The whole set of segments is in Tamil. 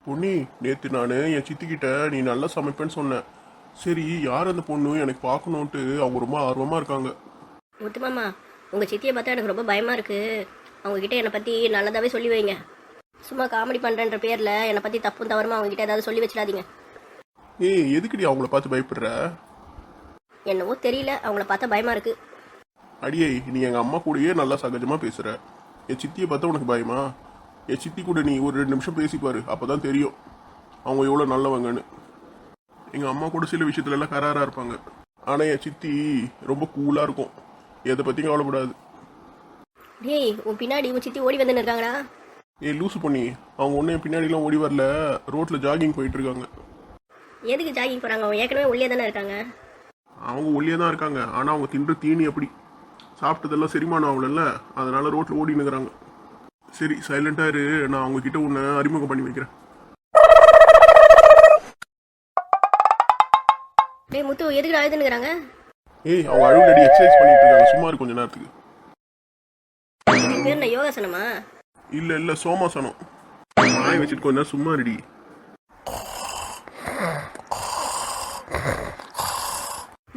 பொன்னி, நேற்று நான் என் சித்திக்கிட்ட நீ நல்லா சமைப்பேன்னு சொன்னேன். சரி, யார் அந்த பொண்ணு எனக்கு பார்க்கணுன்ட்டு அவங்க ரொம்ப ஆர்வமாக இருக்காங்க. முத்துமாமா, உங்கள் சித்தியை பார்த்தா எனக்கு ரொம்ப பயமாக இருக்குது. அவங்கக்கிட்ட என்னை பற்றி நல்லதாகவே சொல்லி வைங்க. சும்மா காமெடி பண்ணுறன்ற பேரில் என்னை பற்றி தப்பும் தவறுமா அவங்ககிட்ட ஏதாவது சொல்லி வச்சிடாதீங்க. ஏய், எதுக்குடி அவங்கள பார்த்து பயப்படுற? என்னவோ தெரியல, அவங்கள பார்த்தா பயமாக இருக்குது. அடியே, நீ எங்கள் அம்மா கூடயே நல்லா சகஜமாக பேசுகிற. என் சித்தியை பார்த்தா உனக்கு பயமா? என் சித்தி கூட நீ ஒரு 2 நிமிஷம் பேசிப்பாரு, அப்போ தான் தெரியும் அவங்க எவ்வளோ நல்லவங்கன்னு. எங்கள் அம்மா கூட சில விஷயத்துலலாம் கராராக இருப்பாங்க, ஆனால் என் சித்தி ரொம்ப கூலாக இருக்கும். எதை பற்றியும் கவலைப்படாது. டேய், உன் பின்னாடி உன் சித்தி ஓடி வந்துன்னு இருக்காங்களா? ஏய் லூசு பண்ணி, அவங்க ஒன்றும் என் பின்னாடிலாம் ஓடி வரல, ரோட்டில் ஜாகிங் போயிட்டு இருக்காங்க. எதுக்கு ஜாகிங் போகிறாங்க? அவங்க ஏற்கனவே உள்ளே தானே இருக்காங்க. அவங்க ஒல்லியே தான் இருக்காங்க, ஆனால் அவங்க தின்ற தீனி அப்படி சாப்பிட்டதெல்லாம் செரிமானம் ஆகலல்ல, அதனால ரோட்டில் ஓடினுங்கிறாங்க. சரி, சைலண்டாக இரு, நான் அவங்க கிட்ட உன்னை அறிமுகம் பண்ணி வைக்கிறேன். டேய் முத்து, எதுக்கு அழுதுன்னுக்குறாங்க? ஏய், அவங்க அழுகுலடி எக்ஸசைஸ் பண்ணிட்டு இருக்காங்க, சும்மா இரு கொஞ்ச நேரத்துக்கு. இதுக்கு பேர் என்ன யோகாசனமா? இல்லை சோமாசனம். வாய் வச்சுட்டு கொஞ்ச நேரம் சும்மா இருடி.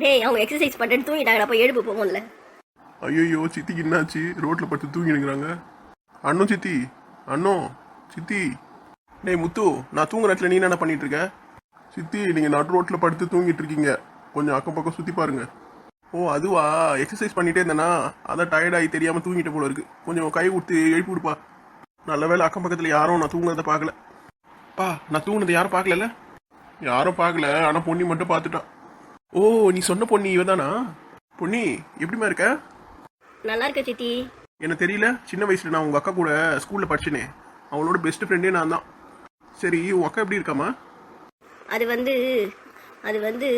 டேய், அவங்க எக்ஸசைஸ் பண்ணிட்டு தூங்கிட்டாங்க, அப்போ எழுப்பு போகும்ல. ஐயோ, சித்திக்கு என்னாச்சு? ரோட்டில் படுத்து தூங்கினுங்கிறாங்க. அண்ணோ சித்தி, அண்ணோ சித்தி. டேய் முத்து, நான் தூங்குற இடத்துல நீ என்ன பண்ணிட்டு இருக்க? சித்தி, நீங்கள் நடு ரோட்டில் படுத்து தூங்கிட்டு இருக்கீங்க, கொஞ்சம் அக்கம் பக்கம் சுற்றி பாருங்க. ஓ அதுவா, எக்ஸசைஸ் பண்ணிட்டே இருந்தேனா, அதான் டயர்டாகி தெரியாமல் தூங்கிட்ட போல இருக்கு. கொஞ்சம் கை கொடுத்து எழுப்பி விடுப்பா. நல்ல வேலை அக்கம் பக்கத்தில் யாரும் நான் தூங்குறத பார்க்கல. பா, நான் தூங்குனதை யாரும் பார்க்கல? யாரும் பார்க்கல, ஆனால் பொன்னி மட்டும் பார்த்துட்டான். ஓ, நீ சொன்ன பொன்னி இவதானா? பொன்னி, எப்படிமா இருக்க? நல்லா இருக்க சித்தி. எனக்கு தெரியல, சின்ன வயசுல நான் உங்கள் அக்கா கூட ஸ்கூலில் படிச்சேனே, அவளோட பெஸ்ட் ஃப்ரெண்டே நான் தான். சரி, உன் அக்கா எப்படி இருக்காமா? அது வந்து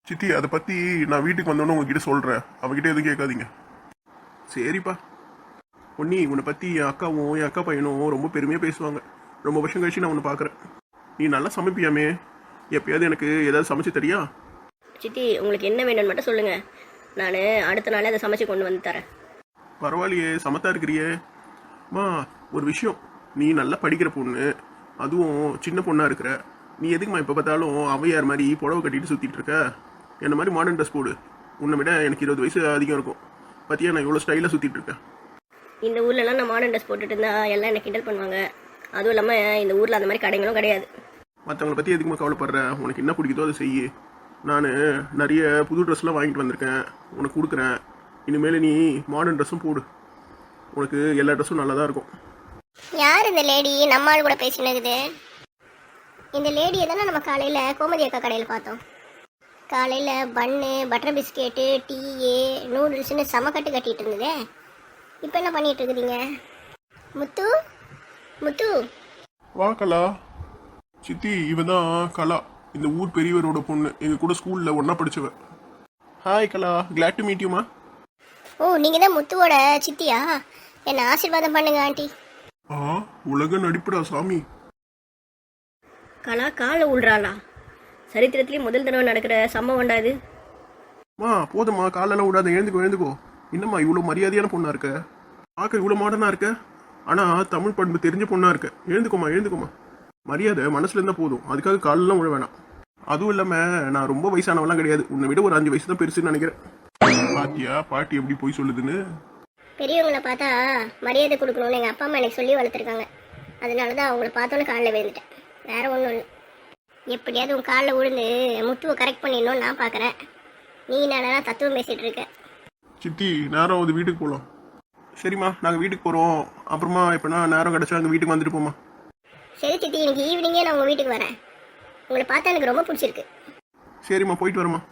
சித்தி, அதை பற்றி நான் வீட்டுக்கு வந்தோன்னே உங்ககிட்ட சொல்கிறேன், அவகிட்ட எதுவும் கேட்காதீங்க. சரிப்பா. பொன்னி, உன்னை பற்றி என் அக்காவும் என் அக்கா பையனும் ரொம்ப பெருமையாக பேசுவாங்க. ரொம்ப வருஷம் கழிச்சு நான் உன்னை பார்க்குறேன். நீ நல்லா சமைப்பியாமே, எப்பயாவது எனக்கு ஏதாவது சமைச்சு தரியா? சித்தி, உங்களுக்கு என்ன வேணும்னு மட்டும் சொல்லுங்க, நான் அடுத்த நாளே அதை சமைச்சு கொண்டு வந்து தரேன். பரவாயில்லையே, சமத்தா இருக்கிறியே. மா, ஒரு விஷயம், நீ நல்லா படிக்கிற பொண்ணு, அதுவும் சின்ன பொண்ணாக இருக்கிற. நீ எதுக்குமா இப்போ பார்த்தாலும் அவையார் மாதிரி புடவை கட்டிட்டு சுற்றிட்டு இருக்க? என்ன மாதிரி மாடர்ன் ட்ரெஸ் போடு. உன்னை விட எனக்கு 20 வயசு அதிகம் இருக்கும். பார்த்தியா, நான் எவ்வளோ ஸ்டைலாக சுற்றிட்டு இருக்கேன். இந்த ஊர்லலாம் நான் மாடர்ன் ட்ரெஸ் போட்டுட்டு இருந்தா எல்லாம் என்னை கிண்டல் பண்ணுவாங்க. அதுவும் இல்லாமல் இந்த ஊரில் அந்த மாதிரி கடைகளும் கிடையாது. மற்றவங்களை பற்றி எதுக்குமா கவலைப்படுற? உனக்கு என்ன பிடிக்குதோ அதை செய்யு. நான் நிறைய புது ட்ரெஸ்லாம் வாங்கிட்டு வந்திருக்கேன், உனக்கு கொடுக்குறேன். இனிமேல் நீ மாடர்ன் ட்ரெஸ்ஸும் போடு, உனக்கு எல்லா ட்ரெஸ்ஸும் நல்லா தான் இருக்கும். யார் இந்த லேடி நம்ம ஆள் கூட பேசினது? இந்த லேடியை தானே நம்ம காலையில் கோமதி அக்கா கடையில் பார்த்தோம். காலையில் பன்னு, பட்டர் பிஸ்கெட்டு, டீயே, நூடுல்ஸ்னு சமக்கட்டு கட்டிகிட்டு இருந்ததே. இப்போ என்ன பண்ணிகிட்டு இருக்குதுங்க? முத்து, முத்து. வா கலா. சித்தி, இவ தான் கலா, இந்த ஊர் பெரியவரோட பொண்ணு, எங்கள் கூட ஸ்கூலில் ஒன்றா படிச்சவ. Hi Kala, glad to meet யூமா. ஓ, நீங்கள் தான் முத்துவோட சித்தியா? என்னை ஆசீர்வாதம் பண்ணுங்க ஆண்டி. உலக நடிப்புடா சாமி. கலா காலை உள்றாளா? சரித்திரத்திலேயே முதல் தடவை நடக்கிற சம்பவம் இது. போதுமா, காலெல்லாம் விடாத, எழுந்துக்கோ. என்னம்மா இவ்வளோ மரியாதையான பொண்ணா இருக்க? பார்க்க இவ்வளோ மாடர்னாக இருக்க, ஆனால் தமிழ் பண்பு தெரிஞ்ச பொண்ணா இருக்க. எழுந்துக்கோமா. மரியாதை மனசுல இருந்தால் போதும், அதுக்காக காலெல்லாம் விழ வேணாம். அதுவும் இல்லாமல் நான் ரொம்ப வயசானவெல்லாம் கிடையாது, உன்னை விட ஒரு 5 வயசு தான் பெருசுன்னு நினைக்கிறேன். பாத்தியா பாட்டி எப்படி போய் சொல்லுதுன்னு? பெரியவங்களை பார்த்தா மரியாதை கொடுக்கணும்னு எங்கள் அப்பா அம்மா எனக்கு சொல்லி வளர்த்துருக்காங்க. அதனால தான் அவங்கள பார்த்தோன்னு காலில் விழுந்துட்டேன், வேற ஒன்றும் இல்லை. எப்படியாவது உன் காலில் விழுந்து முத்துவை கரெக்ட் பண்ணிடணும்னு நான் பார்க்குறேன். நீ நான் தத்துவம் பேசிகிட்டு இருக்க. சித்தி, நேரம் வந்து வீட்டுக்கு போகலாம். சரிம்மா, நாங்கள் வீட்டுக்கு போகிறோம். அப்புறமா எப்போனா நேரம் கிடச்சா அங்கே வீட்டுக்கு வந்துட்டு போமா. சரி சித்தி, இன்னைக்கு ஈவினிங்கே நான் உங்கள் வீட்டுக்கு வரேன். உங்களை பார்த்தா எனக்கு ரொம்ப பிடிச்சிருக்கு. சரிம்மா, போயிட்டு வரேம்மா.